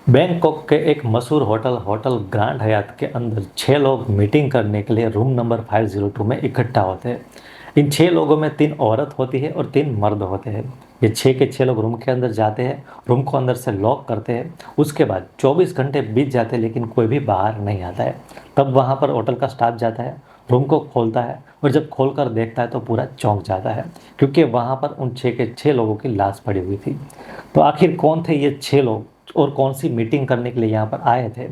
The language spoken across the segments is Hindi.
बैंकॉक के एक मशहूर होटल होटल ग्रैंड हयात के अंदर 6 लोग मीटिंग करने के लिए रूम नंबर 502 में इकट्ठा होते हैं। इन 6 लोगों में 3 औरत होती है और 3 मर्द होते हैं। ये 6 के 6 लोग रूम के अंदर जाते हैं, रूम को अंदर से लॉक करते हैं। उसके बाद 24 घंटे बीत जाते हैं लेकिन कोई भी बाहर नहीं आता है। तब वहाँ पर होटल का स्टाफ जाता है, रूम को खोलता है और जब खोल कर देखता है तो पूरा चौंक जाता है, क्योंकि वहाँ पर उन 6 के 6 लोगों की लाश पड़ी हुई थी। तो आखिर कौन थे ये 6 लोग और कौन सी मीटिंग करने के लिए यहाँ पर आए थे?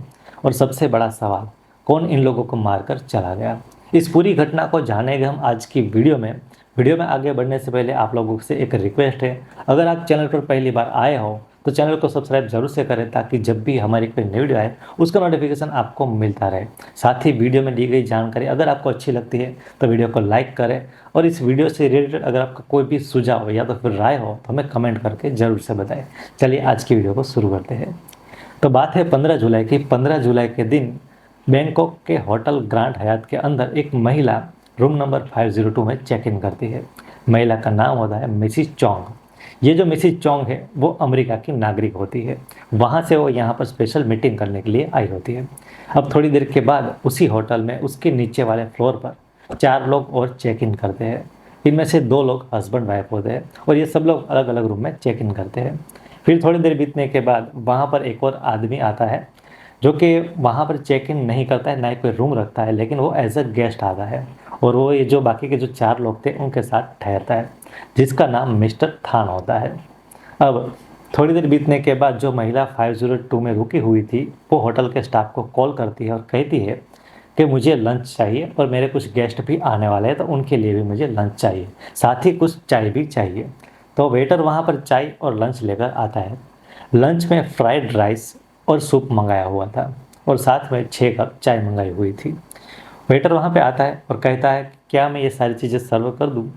और सबसे बड़ा सवाल, कौन इन लोगों को मारकर चला गया? इस पूरी घटना को जानेंगे हम आज की वीडियो में आगे बढ़ने से पहले आप लोगों से एक रिक्वेस्ट है, अगर आप चैनल पर पहली बार आए हो तो चैनल को सब्सक्राइब जरूर से करें, ताकि जब भी हमारी कोई नई वीडियो आए उसका नोटिफिकेशन आपको मिलता रहे। साथ ही वीडियो में दी गई जानकारी अगर आपको अच्छी लगती है तो वीडियो को लाइक करें, और इस वीडियो से रिलेटेड अगर आपका कोई भी सुझाव या तो फिर राय हो तो हमें कमेंट करके ज़रूर से बताएं। चलिए आज की वीडियो को शुरू करते हैं। तो बात है 15 जुलाई की। 15 जुलाई के दिन बैंकॉक के होटल ग्रैंड हयात के अंदर एक महिला रूम नंबर 502 में चेक इन करती है। महिला का नाम होता है मिसिज चोंग। ये जो मिसिज चोंग है वो अमेरिका की नागरिक होती है। वहाँ से वो यहाँ पर स्पेशल मीटिंग करने के लिए आई होती है। अब थोड़ी देर के बाद उसी होटल में उसके नीचे वाले फ्लोर पर 4 लोग और चेक इन करते हैं। इनमें से 2 लोग हस्बैंड वाइफ होते हैं और ये सब लोग अलग अलग रूम में चेक इन करते हैं। फिर थोड़ी देर बीतने के बाद वहाँ पर एक और आदमी आता है, जो कि वहाँ पर चेक इन नहीं करता है, ना ही कोई रूम रखता है, लेकिन वो एज अ गेस्ट आता है और वो ये जो बाकी के जो 4 लोग थे उनके साथ ठहरता है, जिसका नाम मिस्टर थान होता है। अब थोड़ी देर बीतने के बाद जो महिला 502 में रुकी हुई थी वो होटल के स्टाफ को कॉल करती है और कहती है कि मुझे लंच चाहिए और मेरे कुछ गेस्ट भी आने वाले हैं, तो उनके लिए भी मुझे लंच चाहिए, साथ ही कुछ चाय भी चाहिए। तो वेटर वहाँ पर चाय और लंच लेकर आता है। लंच में फ्राइड राइस और सूप मंगाया हुआ था और साथ में 6 कप चाय मंगाई हुई थी। वेटर वहाँ पे आता है और कहता है क्या मैं ये सारी चीज़ें सर्व कर दूँ?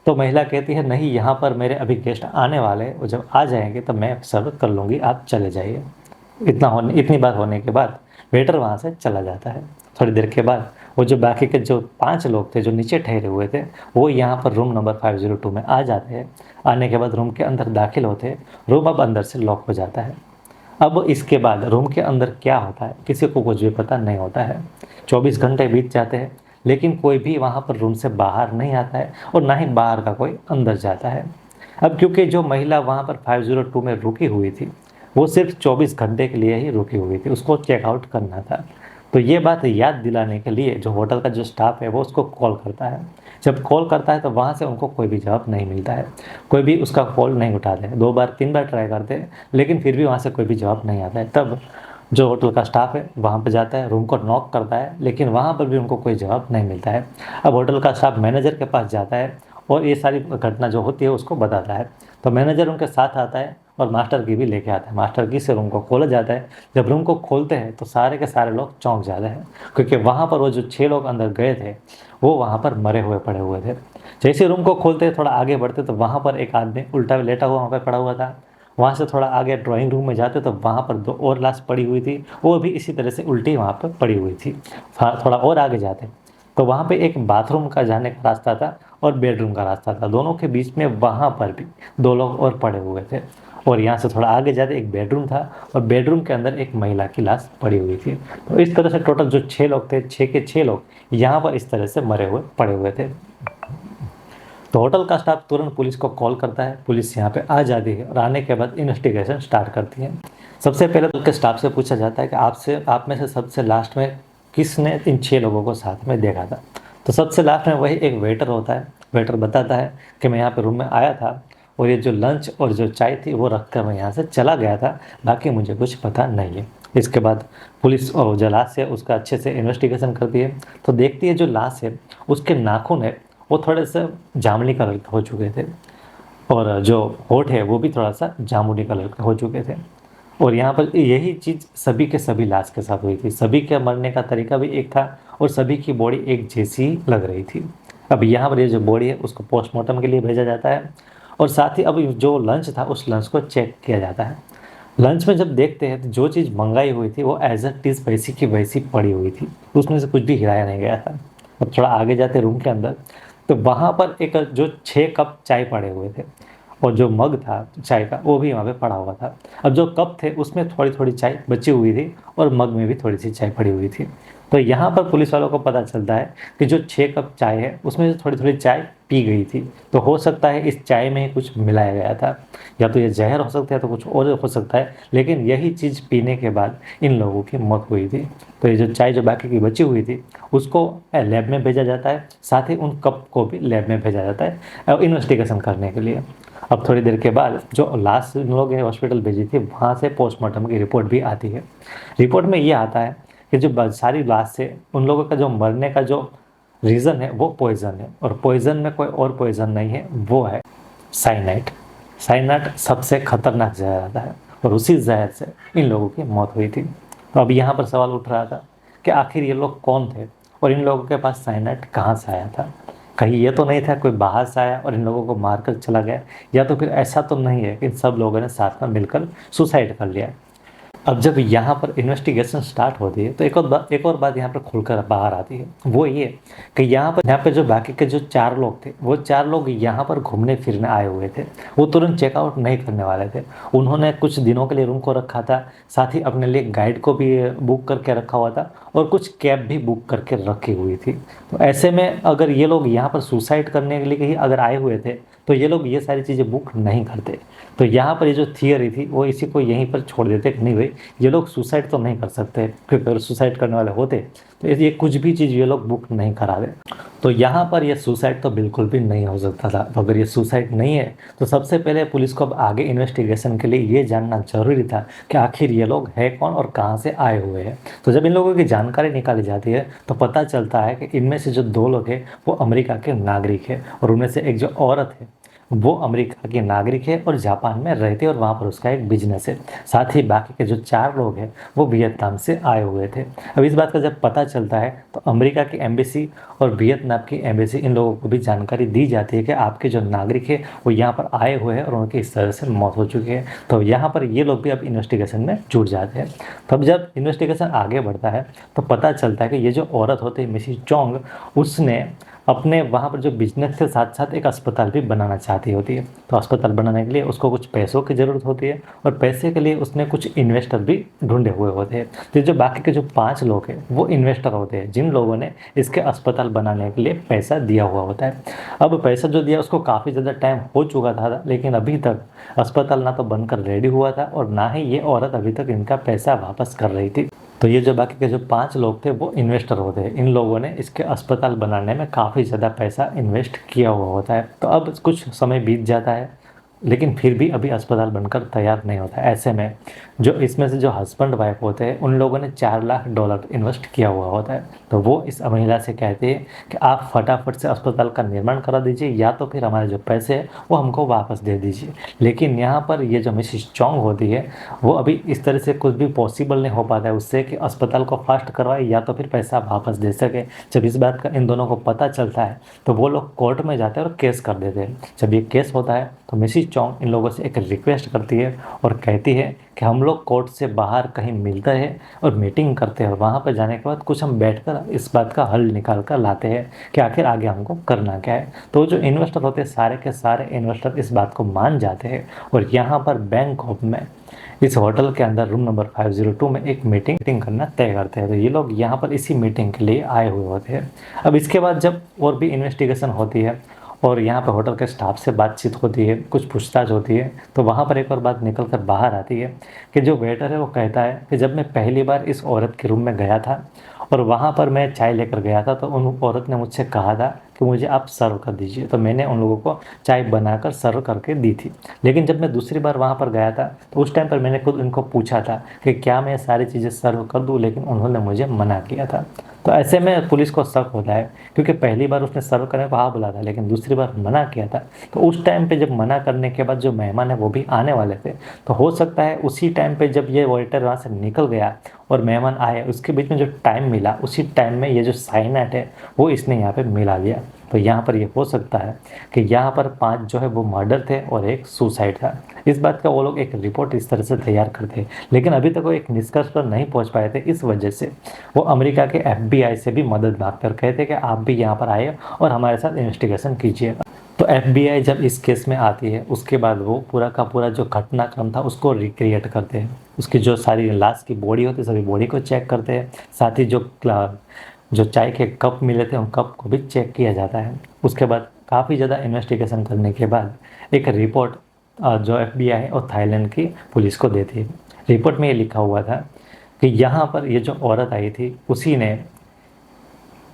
तो महिला कहती है नहीं, यहाँ पर मेरे अभी गेस्ट आने वाले हैं और जब आ जाएंगे तब मैं सर्व कर लूँगी, आप चले जाइए। इतनी बात होने के बाद वेटर वहाँ से चला जाता है। थोड़ी देर के बाद वो जो बाकी के जो 5 लोग थे जो नीचे ठहरे हुए थे वो यहाँ पर रूम नंबर 502 में आ जाते हैं। आने के बाद रूम के अंदर दाखिल होते हैं। रूम अब अंदर से लॉक हो जाता है। अब इसके बाद रूम के अंदर क्या होता है किसी को कुछ भी पता नहीं होता है। 24 घंटे बीत जाते हैं लेकिन कोई भी वहाँ पर रूम से बाहर नहीं आता है और ना ही बाहर का कोई अंदर जाता है। अब क्योंकि जो महिला वहाँ पर 502 में रुकी हुई थी वो सिर्फ 24 घंटे के लिए ही रुकी हुई थी, उसको चेकआउट करना था। तो ये बात याद दिलाने के लिए जो होटल का जो स्टाफ है वो उसको कॉल करता है। जब कॉल करता है तो वहाँ से उनको कोई भी जवाब नहीं मिलता है, कोई भी उसका कॉल नहीं उठाते हैं। 2 बार 3 बार ट्राई करते हैं लेकिन फिर भी वहाँ से कोई भी जवाब नहीं आता है। तब जो होटल का स्टाफ है वहाँ पर जाता है, रूम को नॉक करता है, लेकिन वहाँ पर भी उनको कोई जवाब नहीं मिलता है। अब होटल का स्टाफ मैनेजर के पास जाता है और ये सारी घटना जो होती है उसको बताता है। तो मैनेजर उनके साथ आता है और मास्टर की भी लेके आता है। मास्टर की से रूम को खोला जाता है। जब रूम को खोलते हैं तो सारे के सारे लोग चौंक जाते हैं, क्योंकि वहाँ पर वो जो 6 लोग अंदर गए थे वो वहाँ पर मरे हुए पड़े हुए थे। जैसे रूम को खोलते थोड़ा आगे बढ़ते तो वहाँ पर एक आदमी उल्टा लेटा हुआ वहाँ पर पड़ा हुआ था। वहाँ से थोड़ा आगे ड्राइंग रूम में जाते तो वहाँ पर 2 और लाश पड़ी हुई थी, वो भी इसी तरह से उल्टी वहाँ पर पड़ी हुई थी। थोड़ा और आगे जाते तो वहाँ पे एक बाथरूम का जाने का रास्ता था और बेडरूम का रास्ता था, दोनों के बीच में वहाँ पर भी 2 लोग और पड़े हुए थे। और यहाँ से थोड़ा आगे जाते एक बेडरूम था और बेडरूम के अंदर एक महिला की लाश पड़ी हुई थी। तो इस तरह से टोटल जो 6 लोग थे, 6 के 6 लोग यहाँ पर इस तरह से मरे हुए पड़े हुए थे। तो होटल का स्टाफ तुरंत पुलिस को कॉल करता है। पुलिस यहाँ पे आ जाती है और आने के बाद इन्वेस्टिगेशन स्टार्ट करती है। सबसे पहले होटल के स्टाफ से पूछा जाता है कि आप में से सबसे लास्ट में किसने इन 6 लोगों को साथ में देखा था? तो सबसे लास्ट में वही एक वेटर होता है। वेटर बताता है कि मैं यहाँ पे रूम में आया था और ये जो लंच और जो चाय थी वो रख कर मैं यहाँ से चला गया था, बाकी मुझे कुछ पता नहीं है। इसके बाद पुलिस और जो लाश है उसका अच्छे से इन्वेस्टिगेशन करती है। तो देखती है जो लाश है उसके नाखून है वो थोड़े से जामुनी कलर के हो चुके थे और जो होठ है वो भी थोड़ा सा जामुनी कलर के हो चुके थे। और यहाँ पर यही चीज़ सभी के सभी लाश के साथ हुई थी। सभी के मरने का तरीका भी एक था और सभी की बॉडी एक जैसी लग रही थी। अब यहाँ पर ये जो बॉडी है उसको पोस्टमार्टम के लिए भेजा जाता है और साथ ही अब जो लंच था उस लंच को चेक किया जाता है। लंच में जब देखते हैं तो जो चीज़ मंगाई हुई थी वो एज अ टीज वैसी की वैसी पड़ी हुई थी, उसमें से कुछ भी हिलाया नहीं गया था। अब थोड़ा आगे जाते रूम के अंदर तो वहाँ पर एक जो 6 कप चाय पड़े हुए थे और जो मग था चाय का वो भी वहाँ पे पड़ा हुआ था। अब जो कप थे उसमें थोड़ी थोड़ी चाय बची हुई थी और मग में भी थोड़ी सी चाय पड़ी हुई थी। तो यहाँ पर पुलिस वालों को पता चलता है कि जो 6 कप चाय है उसमें से थोड़ी थोड़ी चाय पी गई थी। तो हो सकता है इस चाय में ही कुछ मिलाया गया था, या तो ये जहर हो सकता है तो कुछ और हो सकता है, लेकिन यही चीज़ पीने के बाद इन लोगों की मौत हुई थी। तो ये जो चाय जो बाकी की बची हुई थी उसको लैब में भेजा जाता है, साथ ही उन कप को भी लैब में भेजा जाता है इन्वेस्टिगेशन करने के लिए। अब थोड़ी देर के बाद जो लास्ट लोग हॉस्पिटल भेजी थी वहाँ से पोस्टमार्टम की रिपोर्ट भी आती है। रिपोर्ट में ये आता है कि जो सारी लाश है उन लोगों का जो मरने का जो रीज़न है वो पॉइज़न है, और पॉइज़न में कोई और पॉइज़न नहीं है, वो है साइनाइड। साइनाइड सबसे खतरनाक जहर आता है और उसी जहर से इन लोगों की मौत हुई थी। तो अब यहाँ पर सवाल उठ रहा था कि आखिर ये लोग कौन थे और इन लोगों के पास साइनाइड कहाँ से आया था। कहीं ये तो नहीं था कोई बाहर से आया और इन लोगों को मारकर चला गया, या तो फिर ऐसा तो नहीं है कि इन सब लोगों ने साथ में मिलकर सुसाइड कर लिया। अब जब यहाँ पर इन्वेस्टिगेशन स्टार्ट होती है तो एक और बात यहाँ पर खुलकर बाहर आती है, वो ये कि यहाँ पे जो बाकी के जो 4 लोग थे वो 4 लोग यहाँ पर घूमने फिरने आए हुए थे। वो तुरंत चेकआउट नहीं करने वाले थे। उन्होंने कुछ दिनों के लिए रूम को रखा था, साथ ही अपने लिए गाइड को भी बुक करके रखा हुआ था और कुछ कैब भी बुक करके रखी हुई थी। तो ऐसे में अगर ये लोग यहाँ पर सुसाइड करने के लिए ही अगर आए हुए थे तो ये लोग ये सारी चीज़ें बुक नहीं करते। तो यहाँ पर ये जो थियरी थी वो इसी को यहीं पर छोड़ देते कि नहीं भाई ये लोग सुसाइड तो नहीं कर सकते, क्योंकि अगर सुसाइड करने वाले होते तो ये कुछ भी चीज़ ये लोग बुक नहीं करा दे। तो यहाँ पर ये सुसाइड तो बिल्कुल भी नहीं हो सकता था। तो अगर ये सुसाइड नहीं है तो सबसे पहले पुलिस को अब आगे इन्वेस्टिगेशन के लिए ये जानना जरूरी था कि आखिर ये लोग है कौन और कहाँ से आए हुए हैं। तो जब इन लोगों की जानकारी निकाली जाती है तो पता चलता है कि इनमें से जो 2 लोग हैं वो अमेरिका के नागरिक है, और उनमें से एक जो औरत है वो अमेरिका की नागरिक है और जापान में रहती है और वहाँ पर उसका एक बिजनेस है। साथ ही बाकी के जो 4 लोग हैं वो वियतनाम से आए हुए थे। अब इस बात का जब पता चलता है तो अमेरिका की एम्बेसी और वियतनाम की एम्बेसी इन लोगों को भी जानकारी दी जाती है कि आपके जो नागरिक है वो यहाँ पर आए हुए हैं और उनकी इस तरह से मौत हो चुकी है। तो यहाँ पर ये लोग भी अब इन्वेस्टिगेशन में जुट जाते हैं। तब जब इन्वेस्टिगेशन आगे बढ़ता है तो पता चलता है कि ये जो औरत होती है मिसिस चोंग, उसने अपने वहाँ पर जो बिजनेस के साथ साथ एक अस्पताल भी बनाना चाहती होती है। तो अस्पताल बनाने के लिए उसको कुछ पैसों की ज़रूरत होती है और पैसे के लिए उसने कुछ इन्वेस्टर भी ढूंढे हुए होते हैं। तो जो बाकी के जो 5 लोग हैं वो इन्वेस्टर होते हैं जिन लोगों ने इसके अस्पताल बनाने के लिए पैसा दिया हुआ होता है। अब पैसा जो दिया उसको काफ़ी ज़्यादा टाइम हो चुका था, लेकिन अभी तक अस्पताल ना तो बनकर रेडी हुआ था और ना ही ये औरत अभी तक इनका पैसा वापस कर रही थी। तो ये जो बाकी के जो 5 लोग थे वो इन्वेस्टर होते हैं। इन लोगों ने इसके अस्पताल बनाने में काफ़ी ज़्यादा पैसा इन्वेस्ट किया हुआ होता है। तो अब कुछ समय बीत जाता है लेकिन फिर भी अभी अस्पताल बनकर तैयार नहीं होता। ऐसे में जो इसमें से जो हस्बैंड वाइफ होते हैं उन लोगों ने $4 लाख इन्वेस्ट किया हुआ होता है। तो वो इस महिला से कहते हैं कि आप फटाफट से अस्पताल का निर्माण करा दीजिए या तो फिर हमारे जो पैसे हैं वो हमको वापस दे दीजिए। लेकिन यहाँ पर ये जो मिसिस चोंग होती है वो अभी इस तरह से कुछ भी पॉसिबल नहीं हो पाता है उससे कि अस्पताल को फास्ट करवाए या तो फिर पैसा वापस दे सके। जब इस बात का इन दोनों को पता चलता है तो वो लोग कोर्ट में जाते हैं और केस कर देते हैं। जब ये केस होता है तो मिसिस चोंग इन लोगों से एक रिक्वेस्ट करती है और कहती है कि हम लोग कोर्ट से बाहर कहीं मिलते हैं और मीटिंग करते हैं, और वहाँ पर जाने के बाद कुछ हम बैठकर इस बात का हल निकाल कर लाते हैं कि आखिर आगे हमको करना क्या है। तो जो इन्वेस्टर होते हैं सारे के सारे इन्वेस्टर इस बात को मान जाते हैं और यहाँ पर बैंकॉक में इस होटल के अंदर रूम नंबर 502 में एक मीटिंग करना तय करते हैं। तो ये लोग यहाँ पर इसी मीटिंग के लिए आए हुए होते हैं। अब इसके बाद जब और भी इन्वेस्टिगेशन होती है और यहाँ पर होटल के स्टाफ से बातचीत होती है, कुछ पूछताछ होती है, तो वहाँ पर एक और बात निकल कर बाहर आती है कि जो वेटर है वो कहता है कि जब मैं पहली बार इस औरत के रूम में गया था और वहाँ पर मैं चाय लेकर गया था तो उन औरत ने मुझसे कहा था कि मुझे आप सर्व कर दीजिए। तो मैंने उन लोगों को चाय बनाकर सर्व करके दी थी। लेकिन जब मैं दूसरी बार वहाँ पर गया था तो उस टाइम पर मैंने खुद उनको पूछा था कि क्या मैं सारी चीज़ें सर्व कर दूँ, लेकिन उन्होंने मुझे मना किया था। तो ऐसे में पुलिस को शक होता है क्योंकि पहली बार उसने सर्व करने को हाँ बोला था लेकिन दूसरी बार मना किया था। तो उस टाइम पे जब मना करने के बाद जो मेहमान है वो भी आने वाले थे, तो हो सकता है उसी टाइम पे जब ये वेटर वहाँ से निकल गया और मेहमान आए उसके बीच में जो टाइम मिला उसी टाइम में ये जो साइनाइड है वो इसने यहाँ पे मिला दिया। तो यहाँ पर ये हो सकता है कि यहाँ पर 5 जो है वो मर्डर थे और एक सुसाइड था। इस बात का वो लोग एक रिपोर्ट इस तरह से तैयार करते हैं, लेकिन अभी तक वो एक निष्कर्ष पर नहीं पहुँच पाए थे। इस वजह से वो अमेरिका के FBI से भी मदद मांगते और कहते कि आप भी यहाँ पर आए और हमारे साथ इन्वेस्टिगेशन कीजिए। तो एफबीआई जब इस केस में आती है उसके बाद वो पूरा का पूरा जो घटनाक्रम था उसको रिक्रिएट करते हैं। उसकी जो सारी लाश की बॉडी होती है सभी बॉडी को चेक करते हैं। साथ ही जो चाय के कप मिले थे उन कप को भी चेक किया जाता है। उसके बाद काफ़ी ज़्यादा इन्वेस्टिगेशन करने के बाद एक रिपोर्ट जो एफबीआई और थाईलैंड की पुलिस को देती है। रिपोर्ट में ये लिखा हुआ था कि यहाँ पर ये जो औरत आई थी उसी ने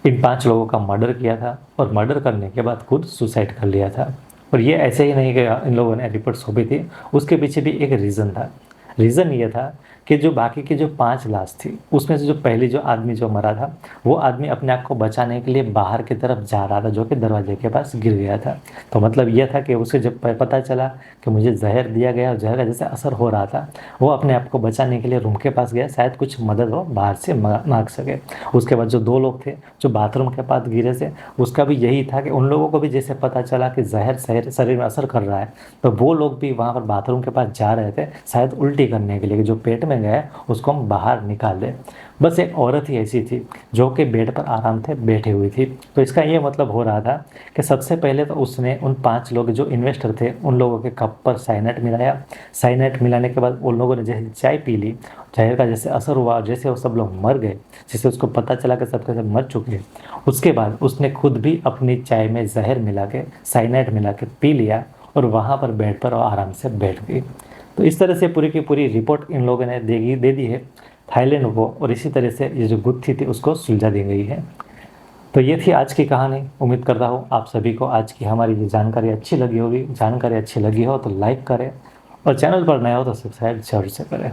इन 5 लोगों का मर्डर किया था और मर्डर करने के बाद खुद सुसाइड कर लिया था। और ये ऐसे ही नहीं कि इन लोगों ने रिपोर्ट सौंपी थी, उसके पीछे भी एक रीज़न था। रीज़न ये था कि जो बाकी की जो 5 लाश थी उसमें से जो पहली जो आदमी जो मरा था वो आदमी अपने आप को बचाने के लिए बाहर की तरफ जा रहा था जो कि दरवाजे के पास गिर गया था। तो मतलब ये था कि उसे जब पता चला कि मुझे जहर दिया गया और जहर का जैसे असर हो रहा था वो अपने आप को बचाने के लिए रूम के पास गया, शायद कुछ मदद वो बाहर से मांग सके। उसके बाद जो 2 लोग थे जो बाथरूम के पास गिरे थे उसका भी यही था कि उन लोगों को भी जैसे पता चला कि जहर शरीर में असर कर रहा है तो वो लोग भी वहाँ पर बाथरूम के पास जा रहे थे शायद उल्टी करने के लिए कि जो पेट में गया उसको हम बाहर निकाल दें। बस एक औरत ही ऐसी थी जो कि बेड पर आराम से बैठी हुई थी। तो इसका ये मतलब हो रहा था कि सबसे पहले तो उसने उन 5 लोग जो इन्वेस्टर थे उन लोगों के कप पर साइनाइड मिलाया। साइनाइड मिलाने के बाद उन लोगों ने जैसे चाय पी ली, जहर का जैसे असर हुआ, जैसे वो सब लोग मर गए, जैसे उसको पता चला कि सबके सब मर चुके हैं, उसके बाद उसने खुद भी अपनी चाय में जहर मिला के साइनाइड मिला के पी लिया और वहाँ पर बेड पर आराम से बैठ गई। तो इस तरह से पूरी की पूरी रिपोर्ट इन लोगों ने दे दी है थाईलैंड को और इसी तरह से ये जो गुत्थी थी उसको सुलझा दी गई है। तो ये थी आज की कहानी। उम्मीद करता हूँ आप सभी को आज की हमारी ये जानकारी अच्छी लगी होगी। जानकारी अच्छी लगी हो तो लाइक करें और चैनल पर नया हो तो सब्सक्राइब जरूर से करें।